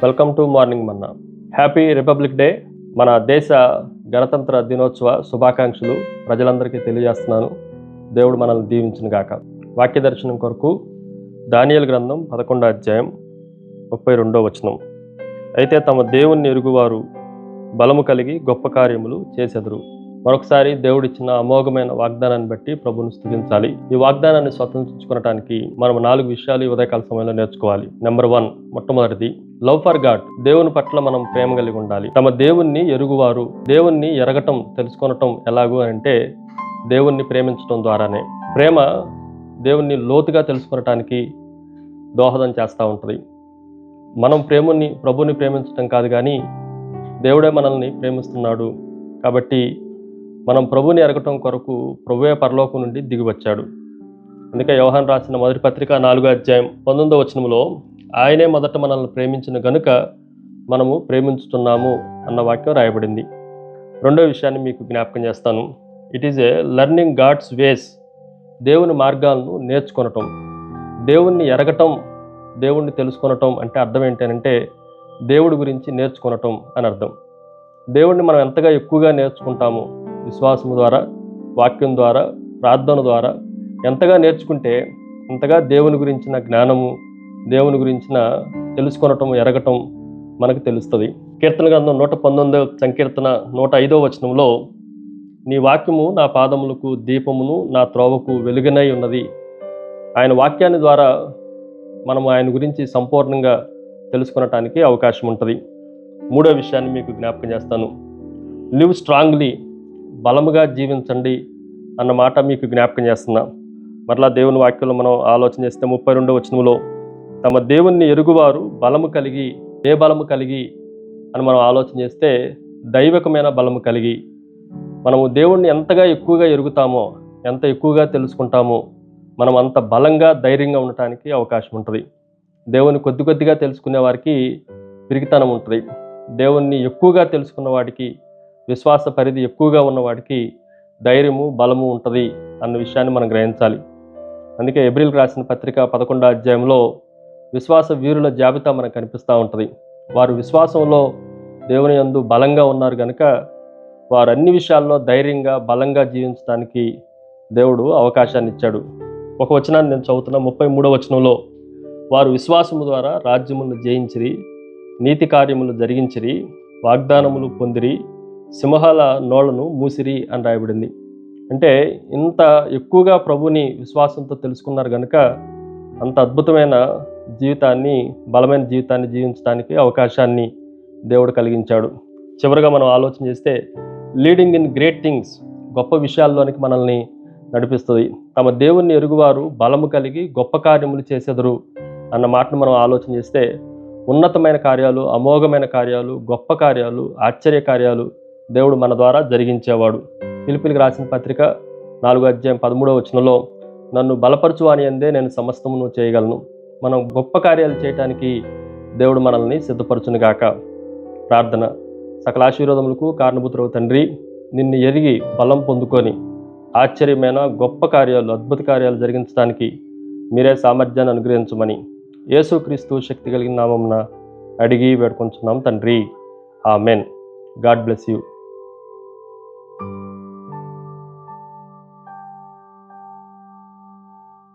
Welcome to morning Manna. Happy republic day. మన దేశ గణతంత్ర దినోత్సవ శుభాకాంక్షలు ప్రజలందరికీ తెలియజేస్తున్నాను. దేవుడు మనల్ని దీవించును గాక. వాక్య దర్శనం కొరకు దానియేలు గ్రంథం 11వ అధ్యాయం 32వ వచనం. అయితే తమ దేవుణ్ణి ఎరుగువారు బలము కలిగి గొప్ప కార్యములు చేసెదరు. మరొకసారి దేవుడిచ్చిన అమోఘమైన వాగ్దానాన్ని బట్టి ప్రభువును స్తుతించాలి. ఈ వాగ్దానాన్ని స్వతంత్రించుకోవడానికి మనం 4 విషయాలు ఈ ఉదయకాల సమయంలో నేర్చుకోవాలి. నెంబర్ 1, మొట్టమొదటిది లవ్ ఫర్ గాడ్. దేవుని పట్ల మనం ప్రేమ కలిగి ఉండాలి. తమ దేవుణ్ణి ఎరుగువారు. దేవుణ్ణి ఎరగటం, తెలుసుకొనటం ఎలాగూ అంటే దేవుణ్ణి ప్రేమించడం ద్వారానే. ప్రేమ దేవుణ్ణి లోతుగా తెలుసుకొనటానికి దోహదం చేస్తూ ఉంటుంది. మనం ప్రభుని ప్రేమించటం కాదు, కానీ దేవుడే మనల్ని ప్రేమిస్తున్నాడు. కాబట్టి మనం ప్రభుని ఎరగటం కొరకు ప్రభువే పరలోకం నుండి దిగి వచ్చాడు. అందుకే యోహాను రాసిన మొదటి పత్రిక 4వ అధ్యాయం 19వ వచనంలో ఆయనే మొదట మనల్ని ప్రేమించిన గనుక మనము ప్రేమించుతున్నాము అన్న వాక్యం రాయబడింది. రెండో విషయాన్ని మీకు జ్ఞాపకం చేస్తాను. It is a learning God's ways. దేవుని మార్గాలను నేర్చుకొనటం, దేవుణ్ణి ఎరగటం, దేవుణ్ణి తెలుసుకొనటం అంటే అర్థం ఏంటంటే దేవుడి గురించి నేర్చుకొనటం అని అర్థం. దేవుణ్ణి మనం ఎంతగా ఎక్కువగా నేర్చుకుంటామో, విశ్వాసం ద్వారా, వాక్యం ద్వారా, ప్రార్థన ద్వారా ఎంతగా నేర్చుకుంటే అంతగా దేవుని గురించిన జ్ఞానము, దేవుని గురించిన తెలుసుకొనటం, ఎరగటం మనకు తెలుస్తుంది. కీర్తన గ్రంథం 119వ సంకీర్తన 105వ వచనంలో నీ వాక్యము నా పాదములకు దీపమును, నా త్రోవకు వెలుగునై ఉన్నది. ఆయన వాక్యాన్ని ద్వారా మనం ఆయన గురించి సంపూర్ణంగా తెలుసుకొనటానికి అవకాశం ఉంటుంది. మూడో విషయాన్ని మీకు జ్ఞాపకం చేస్తాను. Live strongly. బలముగా జీవించండి అన్న మాట మీకు జ్ఞాపకం చేస్తున్నా. మరలా దేవుని వాక్యంలో మనం ఆలోచన చేస్తే 32వ వచనంలో తమ దేవుణ్ణి ఎరుగువారు బలము కలిగి. ఏ బలము కలిగి అని మనం ఆలోచన చేస్తే దైవికమైన బలము కలిగి. మనము దేవుణ్ణి ఎంతగా ఎక్కువగా ఎరుగుతామో, ఎంత ఎక్కువగా తెలుసుకుంటామో మనం అంత బలంగా, ధైర్యంగా ఉండటానికి అవకాశం ఉంటుంది. దేవుని కొద్దిగా తెలుసుకునే వారికి పిరికితనం ఉంటుంది. దేవుణ్ణి ఎక్కువగా తెలుసుకున్న వాడికి, విశ్వాస పరిధి ఎక్కువగా ఉన్నవాడికి ధైర్యము, బలము ఉంటుంది అన్న విషయాన్ని మనం గ్రహించాలి. అందుకే ఎబ్రిల్ రాసిన పత్రిక 11వ అధ్యాయంలో విశ్వాస వీరుల జాబితా మనకు కనిపిస్తూ ఉంటుంది. వారు విశ్వాసంలో దేవుని యందు బలంగా ఉన్నారు కనుక వారు అన్ని విషయాల్లో ధైర్యంగా, బలంగా జీవించడానికి దేవుడు అవకాశాన్ని ఇచ్చాడు. ఒక వచనాన్ని నేను చదువుతున్నా. 33వ వచనంలో వారు విశ్వాసము ద్వారా రాజ్యములను జయించిరి, నీతి కార్యములు జరిగించిరి, వాగ్దానములు పొందిరి, సింహాల నోళ్లను మూసిరి అని రాయబడింది. అంటే ఇంత ఎక్కువగా ప్రభుని విశ్వాసంతో తెలుసుకున్నారు కనుక అంత అద్భుతమైన జీవితాన్ని, బలమైన జీవితాన్ని జీవించడానికి అవకాశాన్ని దేవుడు కలిగించాడు. చివరిగా మనం ఆలోచన చేస్తే లీడింగ్ ఇన్ గ్రేట్ థింగ్స్. గొప్ప విషయాల్లోనికి మనల్ని నడిపిస్తుంది. తమ దేవుణ్ణి ఎరుగువారు బలము కలిగి గొప్ప కార్యములు చేసెదరు అన్న మాటను మనం ఆలోచన చేస్తే ఉన్నతమైన కార్యాలు, అమోఘమైన కార్యాలు, గొప్ప కార్యాలు, ఆశ్చర్య కార్యాలు దేవుడు మన ద్వారా జరిగించేవాడు. ఫిలిప్పీయులకు రాసిన పత్రిక 4వ అధ్యాయం 13వ వచనంలో నన్ను బలపరచువాని యందే నేను సమస్తమును చేయగలను. మనం గొప్ప కార్యాలు చేయటానికి దేవుడు మనల్ని సిద్ధపరచును గాక. ప్రార్థన. సకల ఆశీర్వాదములకు కారణభూతుడవు తండ్రి, నిన్ను ఎరిగి బలం పొందుకొని ఆశ్చర్యమైన గొప్ప కార్యాలు, అద్భుత కార్యాలు జరిగించడానికి మీరే సామర్థ్యాన్ని అనుగ్రహించమని యేసుక్రీస్తు శక్తి కలిగిన నామమున అడిగి వేడుకొంచున్నాం తండ్రి. ఆమెన్. God bless you.